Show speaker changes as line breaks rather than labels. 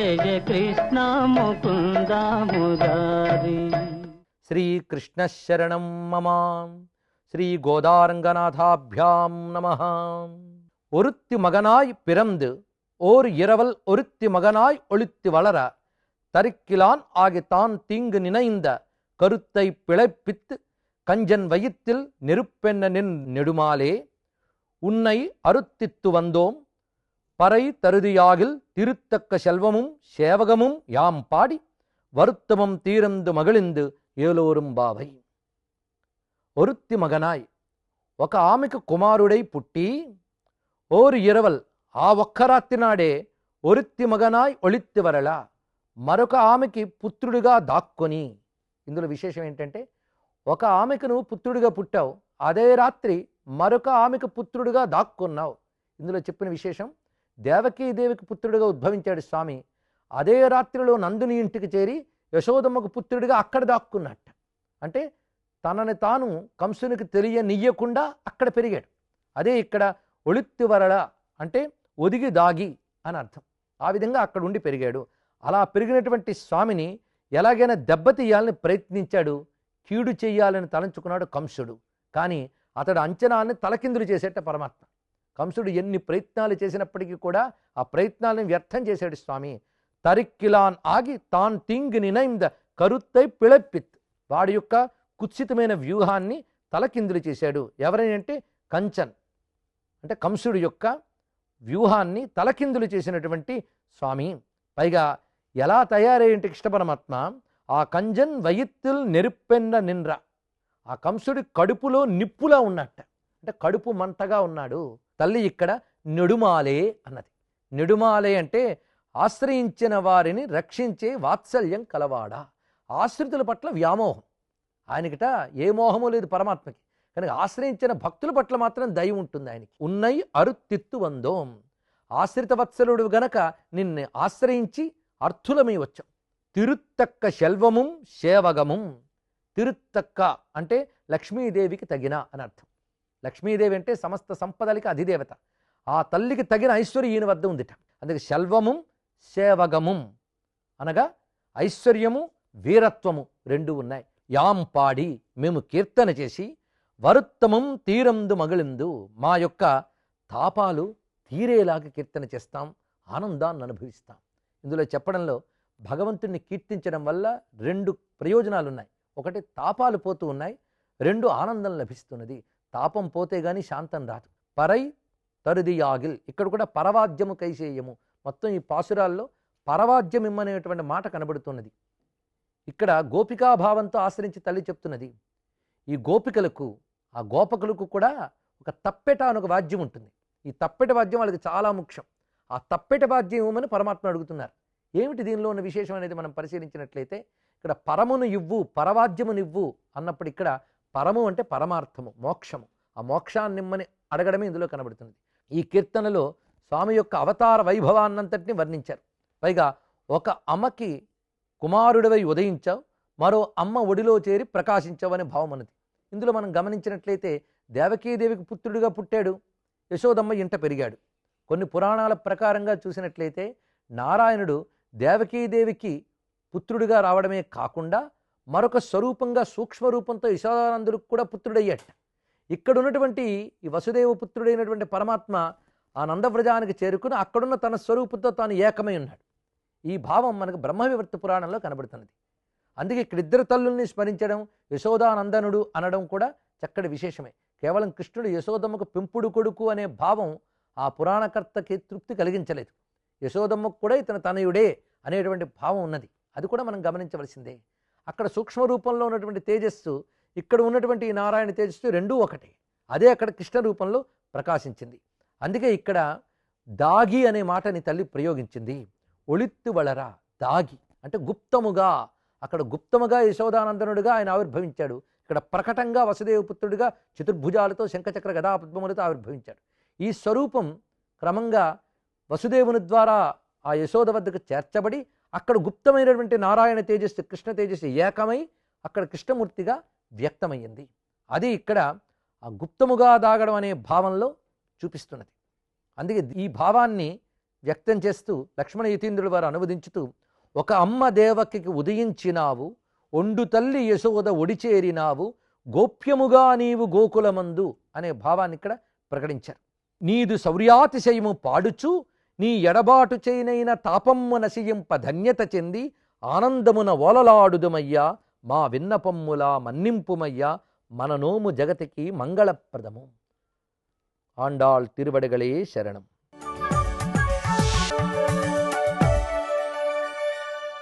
జయ కృష్ణ ముకుంద మురారి.
శ్రీకృష్ణ శరణం మమ. శ్రీ గోదారంగనాథాభ్యాం నమః. ஒருத்தி மகனாய் பிறந்து ஓர் இரவல் ஒருத்தி மகனாய் ஒளித்து வளர தரிக்கிலான் ஆகி தான் தீங்கு நினைந்த கருத்தை பிழைப்பித்து கஞ்சன் வயிற்றில் நெருப்பென்ன நின் நெடுமாலே உன்னை அருத்தித்து வந்தோம் பறை தருதியாகில் திருத்தக்க செல்வமும் சேவகமும் யாம் பாடி வருத்தமும் தீரந்து మగిలిందు ఏలోరుం బావై. ఒరుత్తి మగనాయ్, ఒక ఆమెకు కుమారుడై పుట్టి ఓరు ఇరవల్, ఆ ఒక్క రాత్రి నాడే ఒరుత్తి మగనాయ్ ఒళిత్తి వరల, మరొక ఆమెకి పుత్రుడిగా దాక్కొని. ఇందులో విశేషం ఏంటంటే, ఒక ఆమెకు నువ్వు పుత్రుడిగా పుట్టావు, అదే రాత్రి మరొక ఆమెకు పుత్రుడిగా దాక్కున్నావు. ఇందులో చెప్పిన విశేషం, దేవకీదేవికి పుత్రుడిగా ఉద్భవించాడు స్వామి, అదే రాత్రిలో నందుని ఇంటికి చేరి యశోదమ్మకు పుత్రుడిగా అక్కడ దాక్కున్నట్ట. అంటే తనని తాను కంసునికి తెలియనియ్యకుండా అక్కడ పెరిగాడు. అదే ఇక్కడ ఒళిత్తి వరల అంటే ఒదిగి దాగి అని అర్థం. ఆ విధంగా అక్కడ ఉండి పెరిగాడు. అలా పెరిగినటువంటి స్వామిని ఎలాగైనా దెబ్బతీయాలని ప్రయత్నించాడు, కీడు చెయ్యాలని తలంచుకున్నాడు కంసుడు. కానీ అతడు అంచనాన్ని తలకిందులు చేసేట పరమాత్మ. కంసుడు ఎన్ని ప్రయత్నాలు చేసినప్పటికీ కూడా ఆ ప్రయత్నాలను వ్యర్థం చేశాడు స్వామి. తరిక్కిలాన్ ఆగి తాన్ తింగి నినైంద కరుత్తై పిళప్పిత్, వాడి యొక్క కుత్సితమైన వ్యూహాన్ని తలకిందులు చేశాడు. ఎవరైనంటే కంచన్, అంటే కంసుడు యొక్క వ్యూహాన్ని తలకిందులు చేసినటువంటి స్వామి. పైగా ఎలా తయారయ్యేంటి కృష్ణ పరమాత్మ, ఆ కంజన్ వయిత్తుల్ నెరుపెన్న నిన్ర, ఆ కంసుడి కడుపులో నిప్పులా ఉన్నట్ట, అంటే కడుపు మంటగా ఉన్నాడు. తల్లి ఇక్కడ నెడుమాలే అన్నది. నెడుమాలే అంటే ఆశ్రయించిన వారిని రక్షించే వాత్సల్యం కలవాడా. ఆశ్రితుల పట్ల వ్యామోహం, ఆయనకిట ఏ మోహము లేదు పరమాత్మకి, కానీ ఆశ్రయించిన భక్తుల పట్ల మాత్రం దయ ఉంటుంది ఆయనకి. ఉన్నై అరుత్తిత్తు వందోం, ఆశ్రిత వత్సలుడు గనక నిన్ను ఆశ్రయించి అర్థులమై వచ్చాం. తిరుత్తక్క శెల్వముం సేవగముం, తిరుత్తక్క అంటే లక్ష్మీదేవికి తగిన అని అర్థం. లక్ష్మీదేవి అంటే సమస్త సంపదలకి అధిదేవత. ఆ తల్లికి తగిన ఐశ్వర్యం ఈయన వద్ద ఉందిట. అందుకే శెల్వముం సేవగముం అనగా ఐశ్వర్యము వీరత్వము రెండు ఉన్నాయి. యాం పాడి, మేము కీర్తన చేసి, వరుత్తమం తీరందు మగిలిందు, మా యొక్క తాపాలు తీరేలాగా కీర్తన చేస్తాం, ఆనందాన్ని అనుభవిస్తాం. ఇందులో చెప్పడంలో భగవంతుడిని కీర్తించడం వల్ల రెండు ప్రయోజనాలు ఉన్నాయి. ఒకటి తాపాలు పోతూ ఉన్నాయి, రెండు ఆనందం లభిస్తున్నది. తాపం పోతే గాని శాంతం రాదు. పరై తరుదియాగిల్, ఇక్కడ కూడా పరవాద్యము కైసేయము, మొత్తం ఈ పాసురాల్లో పరవాద్యం ఇమ్మనేటువంటి మాట కనబడుతున్నది. ఇక్కడ గోపికాభావంతో ఆశ్రయించి తల్లి చెప్తున్నది. ఈ గోపికలకు, ఆ గోపకులకు కూడా ఒక తప్పెట అని ఒక వాద్యం ఉంటుంది. ఈ తప్పెట వాద్యం వాళ్ళకి చాలా ముఖ్యం. ఆ తప్పెట వాద్యం ఇవ్వమని పరమాత్మ అడుగుతున్నారు. ఏమిటి దీనిలో ఉన్న విశేషం అనేది మనం పరిశీలించినట్లయితే, ఇక్కడ పరమును ఇవ్వు, పరవాద్యమును ఇవ్వు అన్నప్పుడు ఇక్కడ పరము అంటే పరమార్థము, మోక్షము. ఆ మోక్షాన్ని ఇమ్మని అడగడమే ఇందులో కనబడుతుంది. ఈ కీర్తనలో స్వామి యొక్క అవతార వైభవాన్నంతటిని వర్ణించారు. పైగా ఒక అమ్మకి కుమారుడివై ఉదయించావు, మరో అమ్మ ఒడిలో చేరి ప్రకాశించావు అనే భావం అన్నది. ఇందులో మనం గమనించినట్లయితే దేవకీదేవికి పుత్రుడిగా పుట్టాడు, యశోదమ్మ ఇంట పెరిగాడు. కొన్ని పురాణాల ప్రకారంగా చూసినట్లయితే నారాయణుడు దేవకీదేవికి పుత్రుడిగా రావడమే కాకుండా మరొక స్వరూపంగా సూక్ష్మరూపంతో యశోదానందుడికి కూడా పుత్రుడయ్యాట. ఇక్కడ ఉన్నటువంటి ఈ వసుదేవ పుత్రుడైనటువంటి పరమాత్మ ఆ నందవ్రజానికి చేరుకుని అక్కడున్న తన స్వరూపంతో తాను ఏకమై ఉన్నాడు. ఈ భావం మనకు బ్రహ్మవివర్త పురాణంలో కనబడుతున్నది. అందుకే ఇక్కడ ఇద్దరు తల్లుల్ని స్మరించడం, యశోదానందనుడు అనడం కూడా చక్కటి విశేషమే. కేవలం కృష్ణుడు యశోదమ్మకు పెంపుడు కొడుకు అనే భావం ఆ పురాణకర్తకి తృప్తి కలిగించలేదు. యశోదమ్మకు కూడా ఇతను తనయుడే అనేటువంటి భావం ఉన్నది. అది కూడా మనం గమనించవలసిందే. అక్కడ సూక్ష్మ రూపంలో ఉన్నటువంటి తేజస్సు, ఇక్కడ ఉన్నటువంటి ఈ నారాయణ తేజస్సు రెండూ ఒకటే. అదే అక్కడ కృష్ణ రూపంలో ప్రకాశించింది. అందుకే ఇక్కడ దాగి అనే మాటని తల్లి ప్రయోగించింది. ఒళిత్తు వళరా, దాగి అంటే గుప్తముగా, అక్కడ గుప్తముగా యశోదానందనుడిగా ఆయన ఆవిర్భవించాడు. ఇక్కడ ప్రకటంగా వసుదేవపుత్రుడిగా చతుర్భుజాలతో శంఖచక్ర గదాపద్మములతో ఆవిర్భవించాడు. ఈ స్వరూపం క్రమంగా వసుదేవుని ద్వారా ఆ యశోద వద్దకు చేర్చబడి అక్కడ గుప్తమైనటువంటి నారాయణ తేజస్సు, కృష్ణ తేజస్సు ఏకమై అక్కడ కృష్ణమూర్తిగా వ్యక్తమయ్యింది. అది ఇక్కడ ఆ గుప్తముగా దాగడం అనే భావంలో చూపిస్తున్నది. అందుకే ఈ భావాన్ని వ్యక్తం చేస్తూ లక్ష్మణ యతీంద్రుల వారు అనువదించుతూ, ఒక అమ్మ దేవకికి ఉదయించినావు, ఒండు తల్లి యశోద ఒడిచేరినావు, గోప్యముగా నీవు గోకులమందు అనే భావాన్ని ఇక్కడ ప్రకటించారు. నీదు శౌర్యాతిశయము పాడుచు నీ ఎడబాటు చేయనైన తాపమ్ము నశింప ధన్యత చెంది ఆనందమున ఓలలాడుదుమయ్యా, మా విన్నపమ్ములా మన్నింపుమయ్యా, మన నోము జగతికి మంగళప్రదము. ఆండాళ్ తిరువడిగళే శరణం.